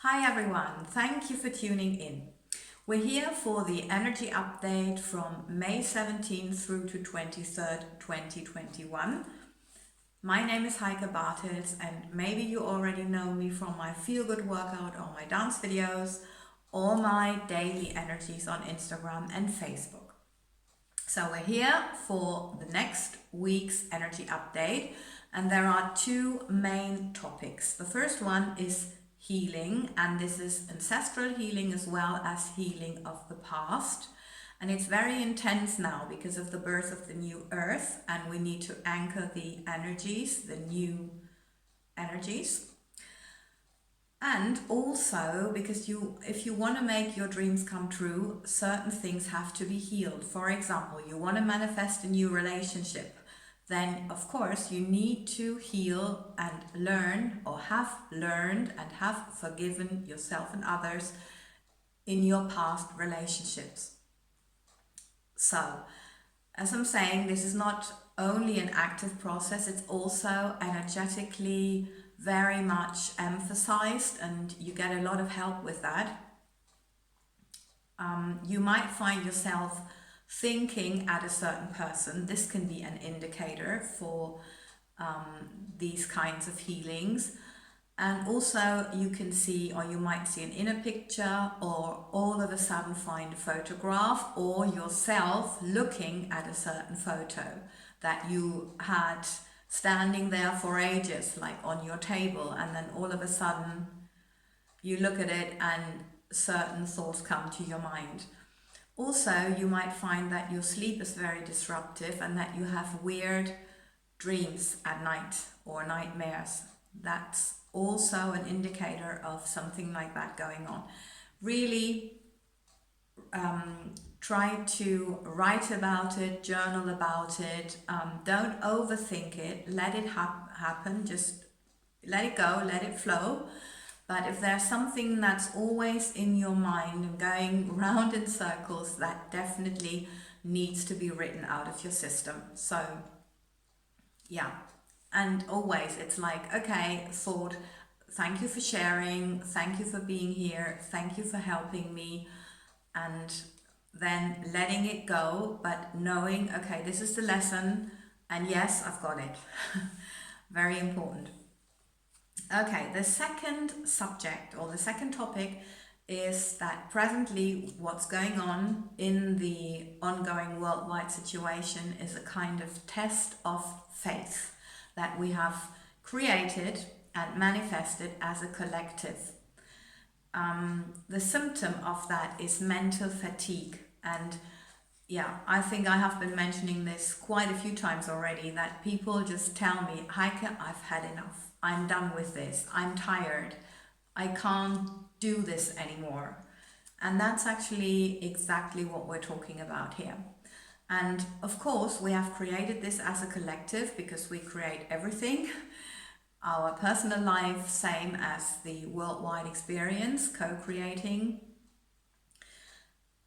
Hi everyone, thank you for tuning in. We're here for the energy update from May 17th through to 23rd, 2021. My name is Heike and maybe you already know me from my feel good workout or my dance videos or my daily energies on Instagram and Facebook. So we're here for the next week's energy update, and there are two main topics. The first one is healing, and this is ancestral healing as well as healing of the past. And it's very intense now because of the birth of the new earth, and we need to anchor the energies, the new energies. And also because if you want to make your dreams come true, certain things have to be healed. For example, you want to manifest a new relationship, then of course you need to heal and learn, or have learned and have forgiven yourself and others in your past relationships. So, as I'm saying, this is not only an active process, it's also energetically very much emphasized, and you get a lot of help with that. You might find yourself thinking at a certain person. This can be an indicator for these kinds of healings. And also you can see, or you might see an inner picture, or all of a sudden find a photograph, or yourself looking at a certain photo that you had standing there for ages, like on your table, and then all of a sudden you look at it and certain thoughts come to your mind. Also, you might find that your sleep is very disruptive and that you have weird dreams at night or nightmares. That's also an indicator of something like that going on. Really try to write about it, journal about it. Don't overthink it. Let it happen. Just let it go, let it flow. But if there's something that's always in your mind and going round in circles, that definitely needs to be written out of your system. So, yeah. And always, it's like, okay, thought, thank you for sharing, thank you for being here, thank you for helping me, and then letting it go, but knowing, okay, this is the lesson, and yes, I've got it. Very important. Okay, the second subject, or the second topic, is that presently what's going on in the ongoing worldwide situation is a kind of test of faith that we have created and manifested as a collective. The symptom of that is mental fatigue. And yeah, I think I have been mentioning this quite a few times already, that people just tell me, Heike, I've had enough. I'm done with this. I'm tired. I can't do this anymore. And that's actually exactly what we're talking about here. And of course, we have created this as a collective because we create everything. Our personal life, same as the worldwide experience, co-creating.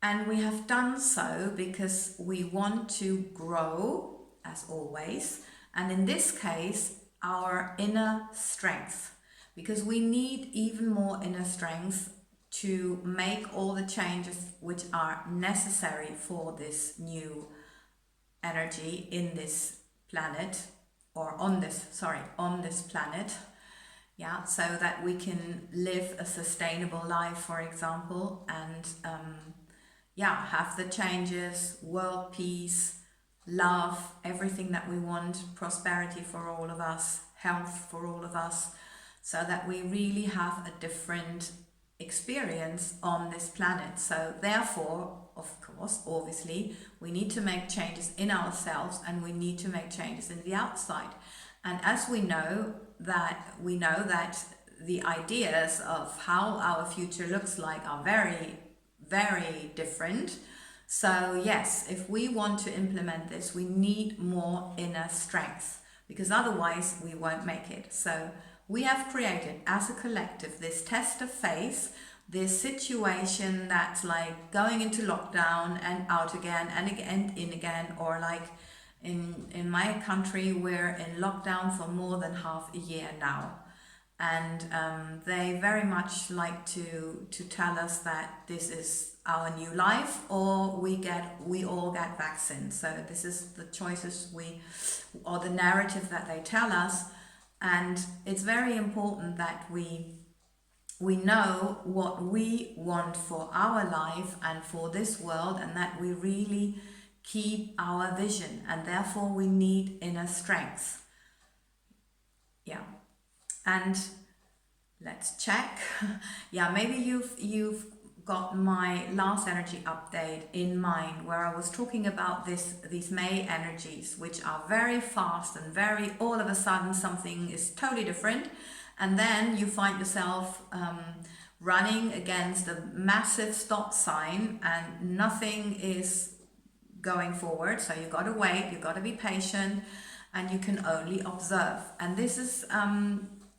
And we have done so because we want to grow, as always. And in this case, our inner strength, because we need even more inner strength to make all the changes which are necessary for this new energy in this planet, or on this planet. Yeah, so that we can live a sustainable life, for example, and have the changes, world peace, love, everything that we want, prosperity for all of us, health for all of us, so that we really have a different experience on this planet. So therefore, of course, obviously, we need to make changes in ourselves, and we need to make changes in the outside. And as we know that the ideas of how our future looks like are very, very different. So yes, if we want to implement this, we need more inner strength, because otherwise we won't make it. So we have created as a collective this test of faith, this situation that's like going into lockdown and out again and again, in again, or like in my country, we're in lockdown for more than half a year now. and they very much like to tell us that this is our new life, or we all get vaccines. So this is the choices or the narrative that they tell us, and it's very important that we know what we want for our life and for this world, and that we really keep our vision, and therefore we need inner strength. Yeah. And let's check. Yeah, maybe you've got my last energy update in mind, where I was talking about these May energies, which are very fast and very, all of a sudden something is totally different, and then you find yourself running against a massive stop sign and nothing is going forward. So you got to wait, you got to be patient, and you can only observe. And this is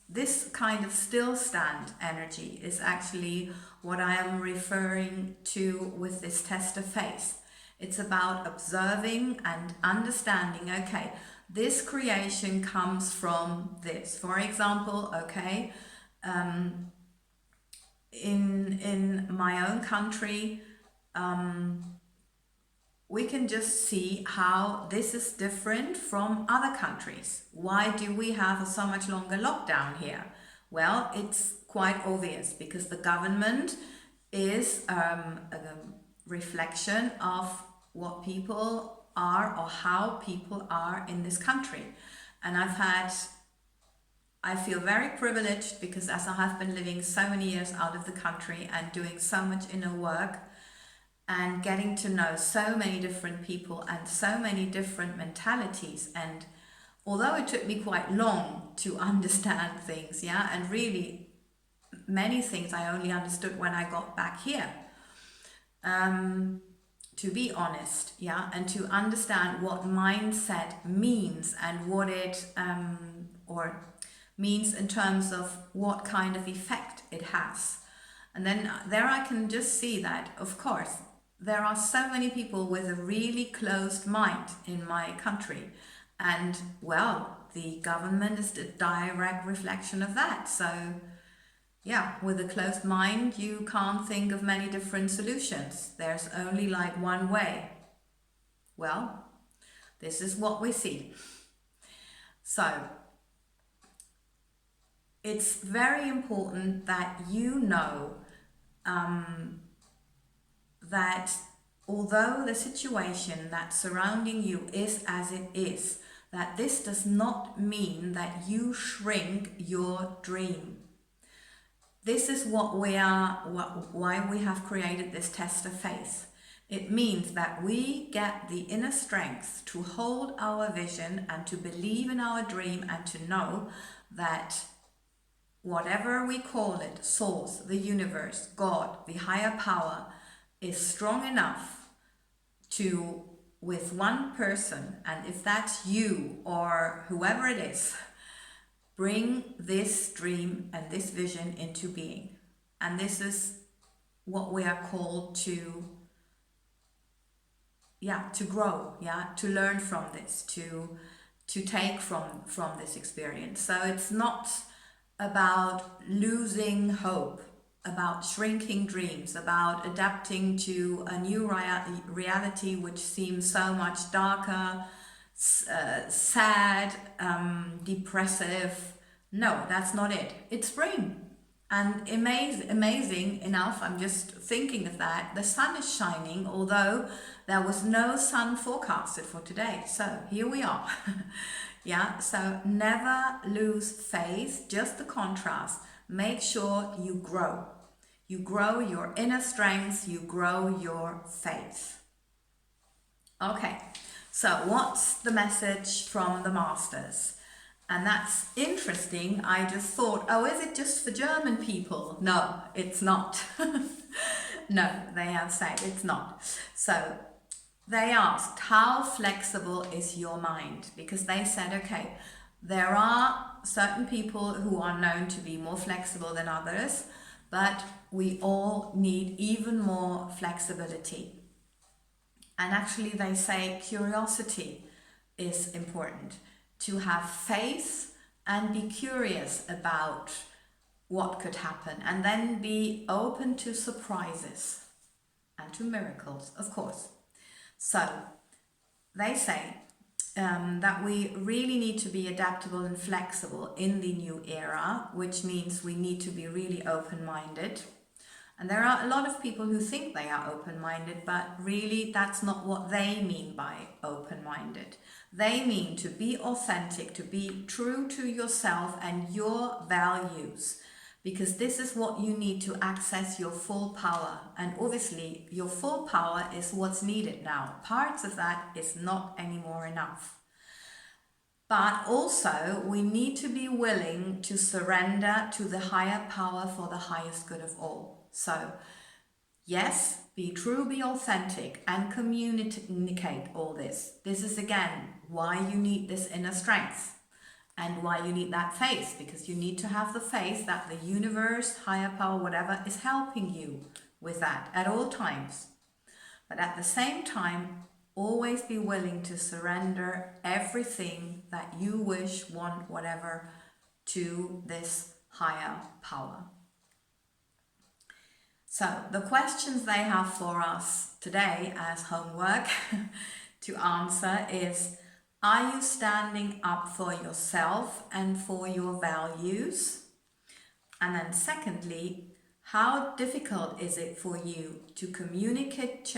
this kind of still stand energy is actually what I am referring to with this test of faith. It's about observing and understanding, okay, this creation comes from this. For example, okay, in my own country, we can just see how this is different from other countries. Why do we have a so much longer lockdown here? Well, it's quite obvious, because the government is a reflection of what people are, or how people are in this country. And I feel very privileged, because as I have been living so many years out of the country and doing so much inner work, and getting to know so many different people and so many different mentalities. And although it took me quite long to understand things, yeah, and really many things I only understood when I got back here, to be honest, yeah, and to understand what mindset means, and what it or means in terms of what kind of effect it has. And then there I can just see that, of course, there are so many people with a really closed mind in my country. And, well, the government is a direct reflection of that. So, yeah, with a closed mind, you can't think of many different solutions. There's only like one way. Well, this is what we see. So, it's very important that you know that although the situation that's surrounding you is as it is, that this does not mean that you shrink your dream. This is why we have created this test of faith. It means that we get the inner strength to hold our vision and to believe in our dream, and to know that whatever we call it, source, the universe, God, the higher power, is strong enough to, with one person, and if that's you or whoever it is, bring this dream and this vision into being. And this is what we are called to grow, to learn from this, to take from this experience. So it's not about losing hope, about shrinking dreams, about adapting to a new reality which seems so much darker, sad, depressive. No, that's not it. It's spring. And amazing enough, I'm just thinking of that, the sun is shining, although there was no sun forecasted for today. So here we are. Yeah, so never lose faith, just the contrast. Make sure you grow. You grow your inner strength, you grow your faith. Okay, so what's the message from the masters? And that's interesting. I just thought, oh, is it just for German people? No, it's not. No, they have said it's not. So they asked, how flexible is your mind? Because they said, okay, there are certain people who are known to be more flexible than others, but we all need even more flexibility. And actually they say curiosity is important. To have faith and be curious about what could happen, and then be open to surprises and to miracles, of course. So they say that we really need to be adaptable and flexible in the new era, which means we need to be really open-minded. And there are a lot of people who think they are open-minded, but really that's not what they mean by open-minded. They mean to be authentic, to be true to yourself and your values, because this is what you need to access your full power. And obviously your full power is what's needed now. Parts of that is not anymore enough. But also we need to be willing to surrender to the higher power for the highest good of all. So yes, be true, be authentic, and communicate all this. This is again why you need this inner strength and why you need that faith, because you need to have the faith that the universe, higher power, whatever, is helping you with that at all times. But at the same time, always be willing to surrender everything that you wish, want, whatever, to this higher power. So the questions they have for us today as homework to answer is, are you standing up for yourself and for your values? And then secondly, how difficult is it for you to communicate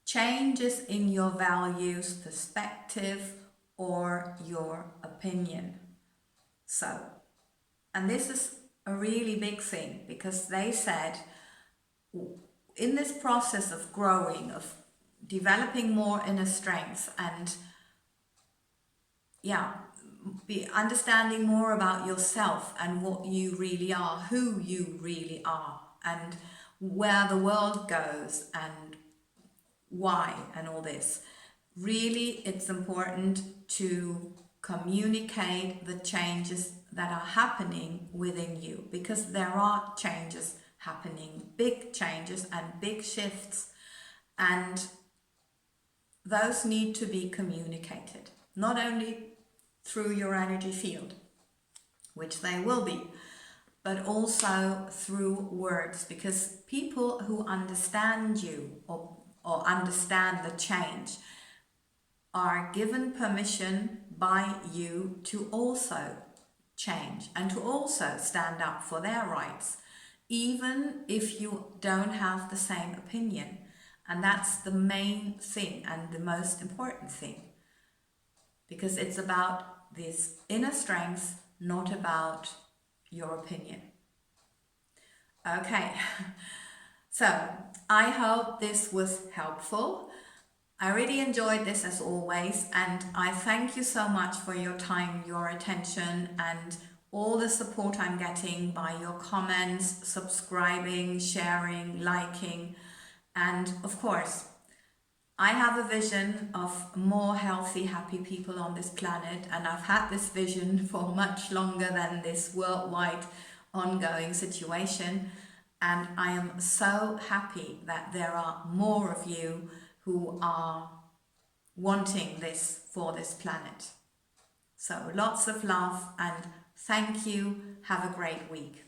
changes in your values, perspective, or your opinion? So, and this is a really big thing, because they said in this process of growing, of developing more inner strength and be understanding more about yourself and what you really are, who you really are, and where the world goes and why and all this. Really, it's important to communicate the changes that are happening within you, because there are changes happening, big changes and big shifts, and those need to be communicated, not only through your energy field, which they will be, but also through words, because people who understand you or understand the change are given permission by you to also change and to also stand up for their rights, even if you don't have the same opinion. And that's the main thing and the most important thing, because it's about this inner strength, not about your opinion. Okay, so I hope this was helpful. I really enjoyed this as always, and I thank you so much for your time, your attention, and all the support I'm getting by your comments, subscribing, sharing, liking. And of course, I have a vision of more healthy, happy people on this planet, and I've had this vision for much longer than this worldwide ongoing situation. And I am so happy that there are more of you who are wanting this for this planet. So lots of love and thank you. Have a great week.